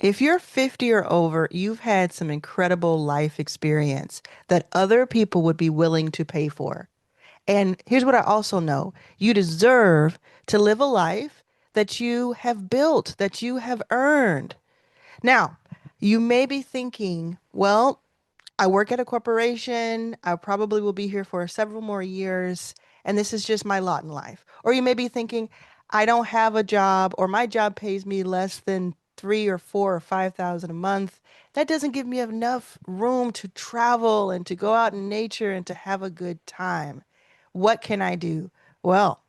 If you're 50 or over, you've had some incredible life experience that other people would be willing to pay for. And here's what I also know. You deserve to live a life that you have built, that you have earned. Now, you may be thinking, well, I work at a corporation. I probably will be here for several more years, and this is just my lot in life. Or you may be thinking, I don't have a job, or my job pays me less than 3 or 4 or 5 thousand a month. That doesn't give me enough room to travel and to go out in nature and to have a good time. What can I do? Well,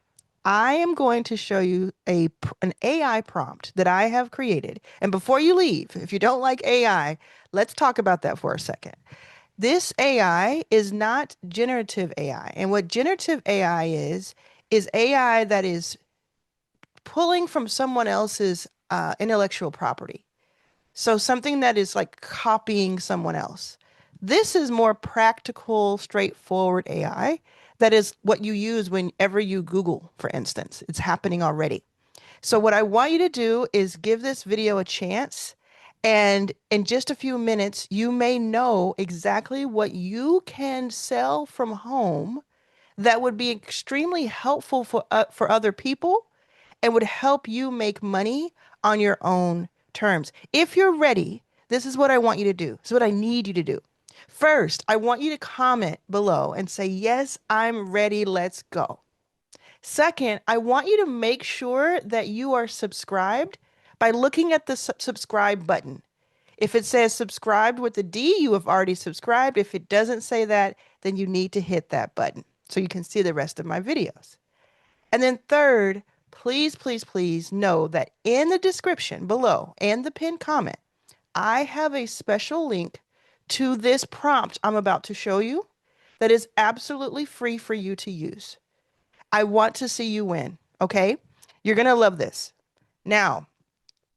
I am going to show you an AI prompt that I have created. And before you leave, if you don't like AI, let's talk about that for a second. This AI is not generative AI. And what generative AI is AI that is pulling from someone else's intellectual property. So something that is like copying someone else. This is more practical, straightforward AI. That is what you use whenever you Google, for instance. It's happening already. So what I want you to do is give this video a chance. And in just a few minutes, you may know exactly what you can sell from home that would be extremely helpful for other people and would help you make money on your own terms. If you're ready, this is what I want you to do. This is what I need you to do. First, I want you to comment below and say, yes, I'm ready. Let's go. Second, I want you to make sure that you are subscribed by looking at the subscribe button. If it says subscribed with a D, you have already subscribed. If it doesn't say that, then you need to hit that button so you can see the rest of my videos. And then third, please, please, please know that in the description below and the pinned comment, I have a special link to this prompt I'm about to show you that is absolutely free for you to use. I want to see you win. Okay. You're going to love this. Now,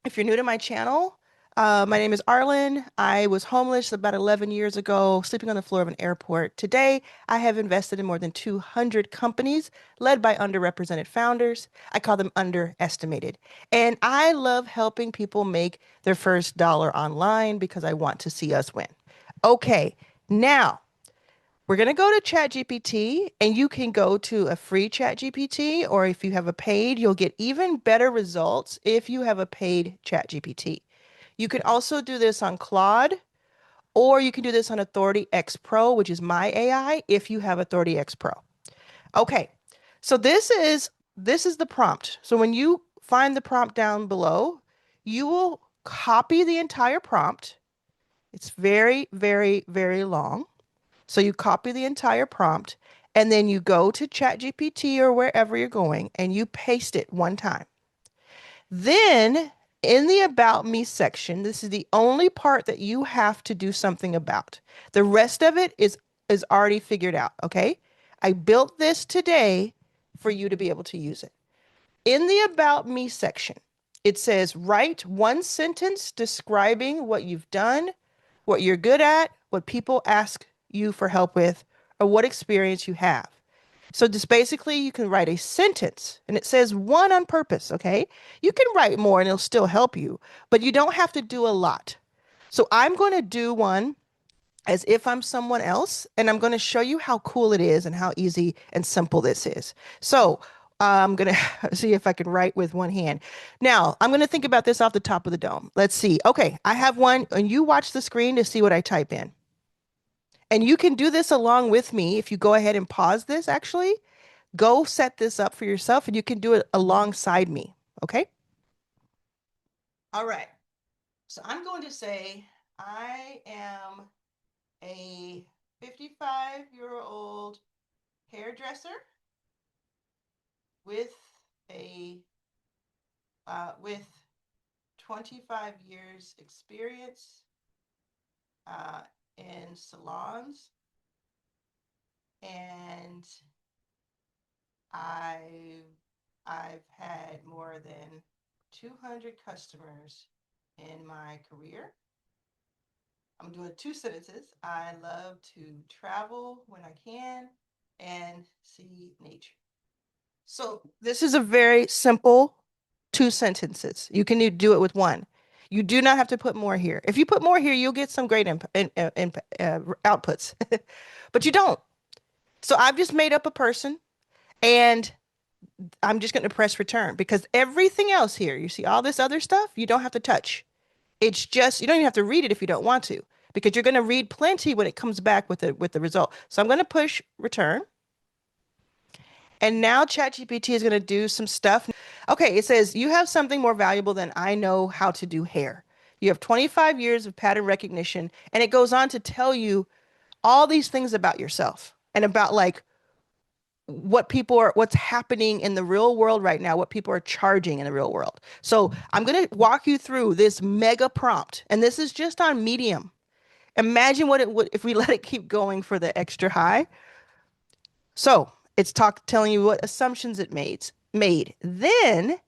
if you're new to my channel, my name is Arlan. I was homeless about 11 years ago, sleeping on the floor of an airport. Today, I have invested in more than 200 companies led by underrepresented founders. I call them underestimated. And I love helping people make their first dollar online because I want to see us win. Okay, now we're going to go to ChatGPT, and you can go to a free ChatGPT, or if you have a paid, you'll get even better results if you have a paid ChatGPT. You can also do this on Claude, or you can do this on Authority X Pro, which is my AI, if you have Authority X Pro. Okay, so this is the prompt. So when you find the prompt down below, you will copy the entire prompt. It's very, very, very long. So you copy the entire prompt and then you go to ChatGPT or wherever you're going and you paste it one time. Then in the About Me section, this is the only part that you have to do something about. The rest of it is already figured out, okay? I built this today for you to be able to use it. In the About Me section, it says write one sentence describing what you've done, what you're good at, what people ask you for help with, or what experience you have. So just basically you can write a sentence and it says one on purpose, okay? You can write more and it'll still help you, but you don't have to do a lot. So I'm going to do one as if I'm someone else, and I'm going to show you how cool it is and how easy and simple this is. So I'm going to see if I can write with one hand. Now, I'm going to think about this off the top of the dome. Let's see. Okay, I have one, and you watch the screen to see what I type in. And you can do this along with me if you go ahead and pause this, actually. Go set this up for yourself, and you can do it alongside me. Okay? All right. So I'm going to say, I am a 55-year-old hairdresser with a with 25 years experience uh, in salons, and I've I've had more than 200 customers in my career. I'm doing two sentences. I love to travel when I can and see nature. So this is a very simple two sentences. You can do it with one. You do not have to put more here. If you put more here, you'll get some great outputs, but you don't. So I've just made up a person and I'm just going to press return because everything else here, you see all this other stuff, you don't have to touch. It's just, you don't even have to read it if you don't want to, because you're going to read plenty when it comes back with the result. So I'm going to push return. And now ChatGPT is going to do some stuff. Okay, it says you have something more valuable than I know how to do hair. You have 25 years of pattern recognition, and it goes on to tell you all these things about yourself and about like what's happening in the real world right now, what people are charging in the real world. So I'm going to walk you through this mega prompt, and this is just on Medium. Imagine what it would if we let it keep going for the extra high. So it's telling you what assumptions it made. Then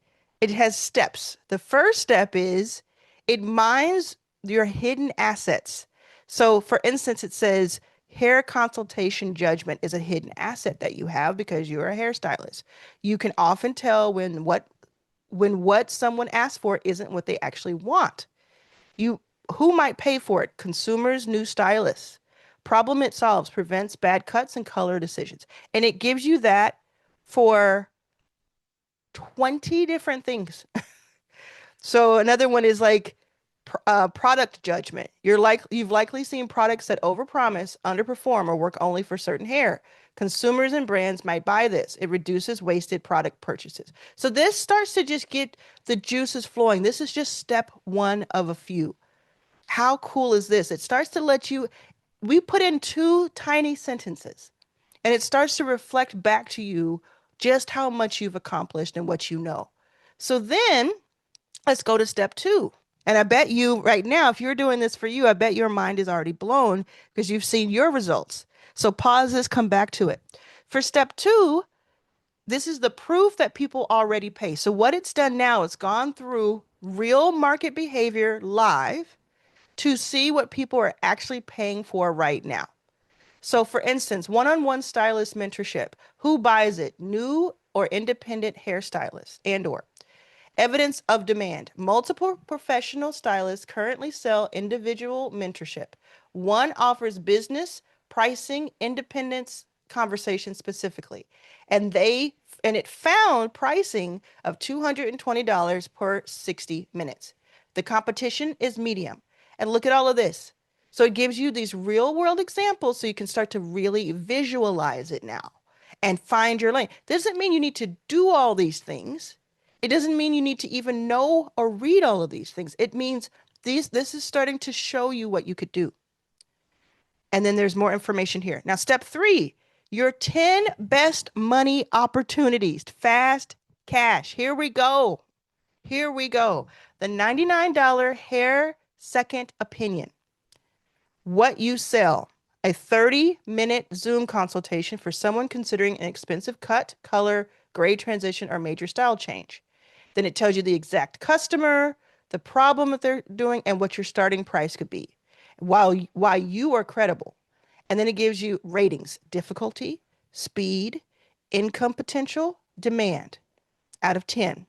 it has steps. The first step is it mines your hidden assets. So for instance, it says hair consultation judgment is a hidden asset that you have because you're a hairstylist. You can often tell when what someone asks for isn't what they actually want. You Who might pay for it? Consumers, new stylists. Problem it solves, prevents bad cuts and color decisions. And it gives you that for 20 different things. So another one is like product judgment. You've likely seen products that overpromise, underperform, or work only for certain hair. Consumers and brands might buy this. It reduces wasted product purchases. So this starts to just get the juices flowing. This is just step one of a few. How cool is this? It starts to let you, we put in two tiny sentences and it starts to reflect back to you just how much you've accomplished and what you know. So then let's go to step two. And I bet you right now, if you're doing this for you, I bet your mind is already blown because you've seen your results. So pause this, come back to it. For step two, this is the proof that people already pay. So what it's done now, it's gone through real market behavior live to see what people are actually paying for right now. So, for instance, one-on-one stylist mentorship. Who buys it? New or independent hairstylists and/or evidence of demand. Multiple professional stylists currently sell individual mentorship. One offers business, pricing, independence conversation specifically. And it found pricing of $220 per 60 minutes. The competition is medium. And look at all of this. So it gives you these real world examples so you can start to really visualize it now and find your lane. Doesn't mean you need to do all these things. It doesn't mean you need to even know or read all of these things. It means this is starting to show you what you could do. And then there's more information here. Now, step three, your 10 best money opportunities. Fast cash. Here we go. Here we go. The $99 hair second opinion. What you sell. A 30-minute Zoom consultation for someone considering an expensive cut, color, grade transition, or major style change. Then it tells you the exact customer, the problem that they're doing, and what your starting price could be. Why you are credible. And then it gives you ratings, difficulty, speed, income potential, demand out of 10.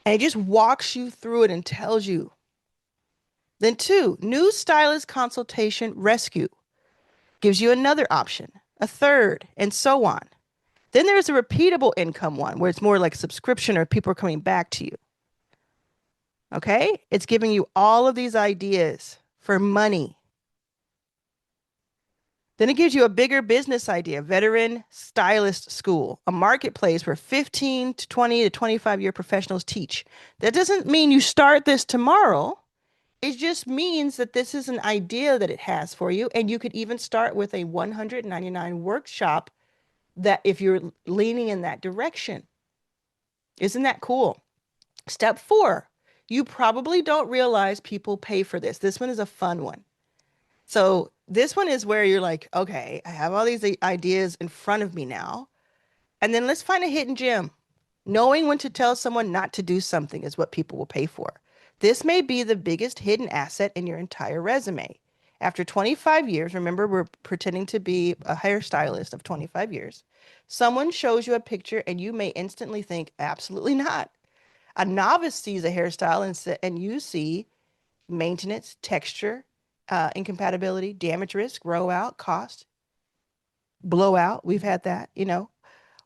And it just walks you through it and tells you. Then two, new stylist consultation rescue gives you another option, a third, and so on. Then there's a repeatable income one where it's more like subscription or people are coming back to you. Okay? It's giving you all of these ideas for money. Then it gives you a bigger business idea, veteran stylist school, a marketplace where 15 to 20 to 25-year professionals teach. That doesn't mean you start this tomorrow. It just means that this is an idea that it has for you. And you could even start with a 199 workshop that if you're leaning in that direction. Isn't that cool? Step four, you probably don't realize people pay for this. This one is a fun one. So this one is where you're like, okay, I have all these ideas in front of me now. And then let's find a hidden gem. Knowing when to tell someone not to do something is what people will pay for. This may be the biggest hidden asset in your entire resume. After 25 years, remember we're pretending to be a hairstylist of 25 years. Someone shows you a picture and you may instantly think, absolutely not. A novice sees a hairstyle and you see maintenance, texture, incompatibility, damage risk, row out, cost, blowout. We've had that, you know.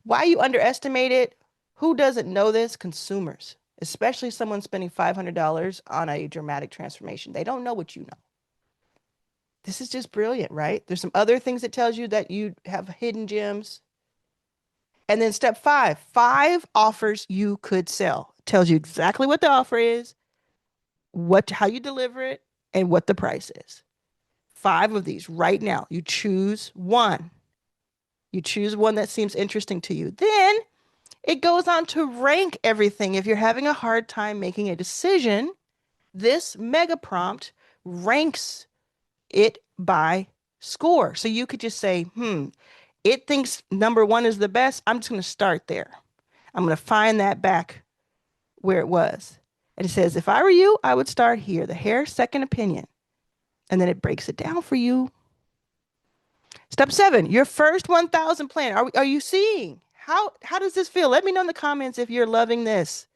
Why you underestimate it? Who doesn't know this? Consumers, especially someone spending $500 on a dramatic transformation. They don't know what you know. This is just brilliant, right? There's some other things it tells you that you have hidden gems. And then step five offers you could sell. It tells you exactly what the offer is, how you deliver it, and what the price is. 5 of these right now. You choose one. You choose one that seems interesting to you. Then it goes on to rank everything. If you're having a hard time making a decision, this mega prompt ranks it by score. So you could just say, it thinks number 1 is the best. I'm just going to start there. I'm going to find that back where it was. And it says, if I were you, I would start here, the hair second opinion. And then it breaks it down for you. Step 7, your first 1,000 plan. Are you seeing? How does this feel? Let me know in the comments if you're loving this.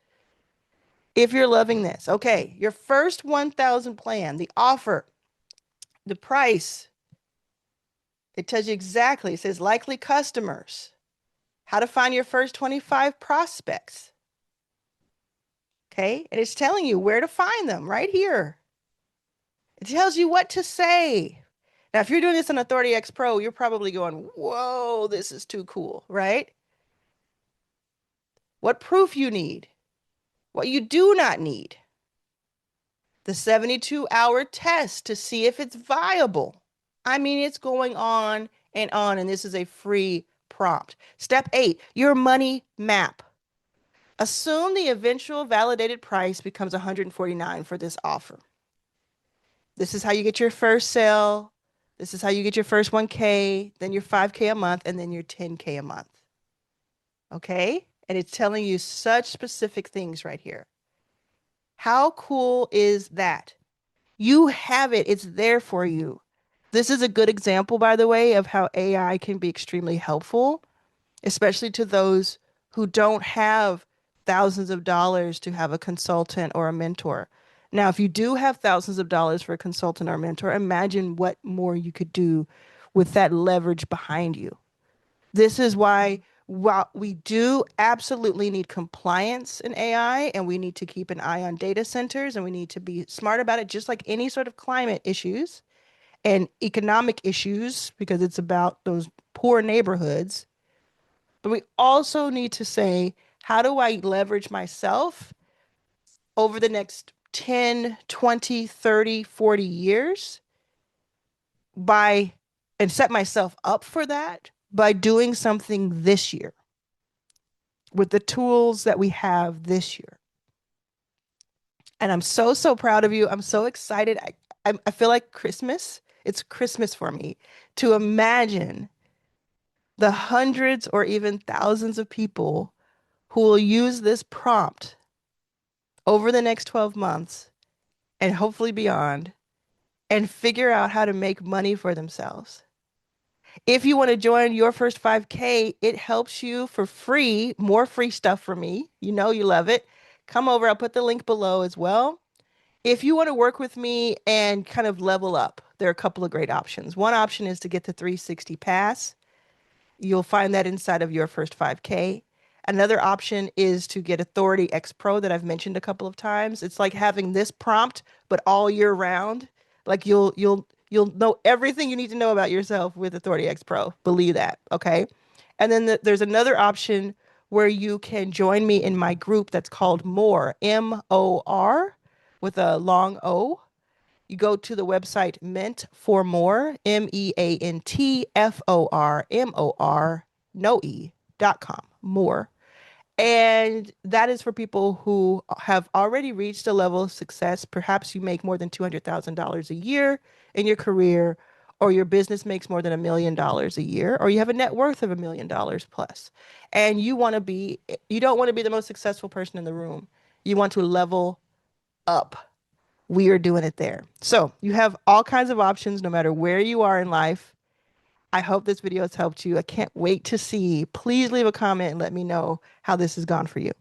If you're loving this. Okay, your first 1,000 plan, the offer, the price. It tells you exactly. It says likely customers. How to find your first 25 prospects. Okay, and it's telling you where to find them right here. It tells you what to say. Now, if you're doing this on Authority X Pro, you're probably going, whoa, this is too cool, right? What proof you need, what you do not need, the 72-hour test to see if it's viable. I mean, it's going on, and this is a free prompt. Step 8, your money map. Assume the eventual validated price becomes $149 for this offer. This is how you get your first sale. This is how you get your first 1K, then your 5K a month, and then your 10K a month. Okay? And it's telling you such specific things right here. How cool is that? You have it. It's there for you. This is a good example, by the way, of how AI can be extremely helpful, especially to those who don't have thousands of dollars to have a consultant or a mentor. Now, if you do have thousands of dollars for a consultant or a mentor, imagine what more you could do with that leverage behind you. This is why, while we do absolutely need compliance in AI and we need to keep an eye on data centers and we need to be smart about it, just like any sort of climate issues and economic issues, because it's about those poor neighborhoods. But we also need to say, how do I leverage myself over the next 10, 20, 30, 40 years and set myself up for that by doing something this year with the tools that we have this year. And I'm so, so proud of you. I'm so excited. I feel like Christmas. It's Christmas for me to imagine the hundreds or even thousands of people who will use this prompt over the next 12 months and hopefully beyond and figure out how to make money for themselves. If you want to join your first 5K, it helps you for free, more free stuff for me. You know you love it. Come over. I'll put the link below as well. If you want to work with me and kind of level up, there are a couple of great options. One option is to get the 360 pass. You'll find that inside of your first 5K. Another option is to get Authority X Pro that I've mentioned a couple of times. It's like having this prompt, but all year round. Like you'll know everything you need to know about yourself with Authority X Pro. Believe that, okay? And then there's another option where you can join me in my group that's called More, M-O-R, with a long O. You go to the website Meant for More, MEANTFORMOR, no E.com, more. And that is for people who have already reached a level of success. Perhaps you make more than $200,000 a year in your career, or your business makes more than $1 million a year, or you have a net worth of $1 million plus. And you don't want to be the most successful person in the room. You want to level up. We are doing it there. So you have all kinds of options no matter where you are in life. I hope this video has helped you. I can't wait to see. Please leave a comment and let me know how this has gone for you.